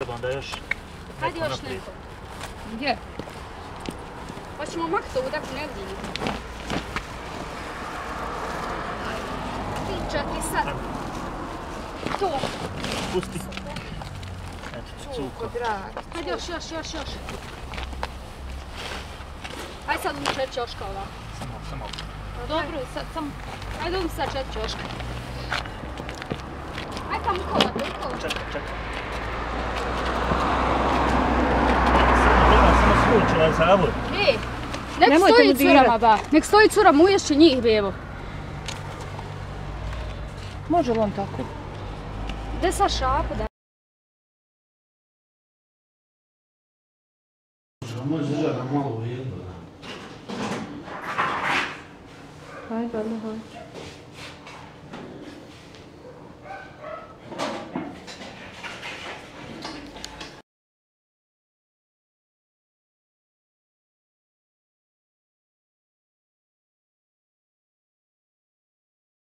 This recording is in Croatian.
Onda još hajde još neko. Gdje? Pa ćemo maknuti ovu, dakle ne vidim. 3, 4, sad. To. Pusti. Eto, cuko, drag. Hajde još. Hajde sad u 4 ćoška ovako. Samo. Dobro, sad samo. Hajde u sad 4 ćoška. Hajde tamo ukola. Čekaj. Samo svući ovaj zavod. Nek stoji curama, ba. Nek stoji curama, uješće njih, bevo. Može li on tako? Gde sa šapu, da? Može da malo ujedno. Hajde.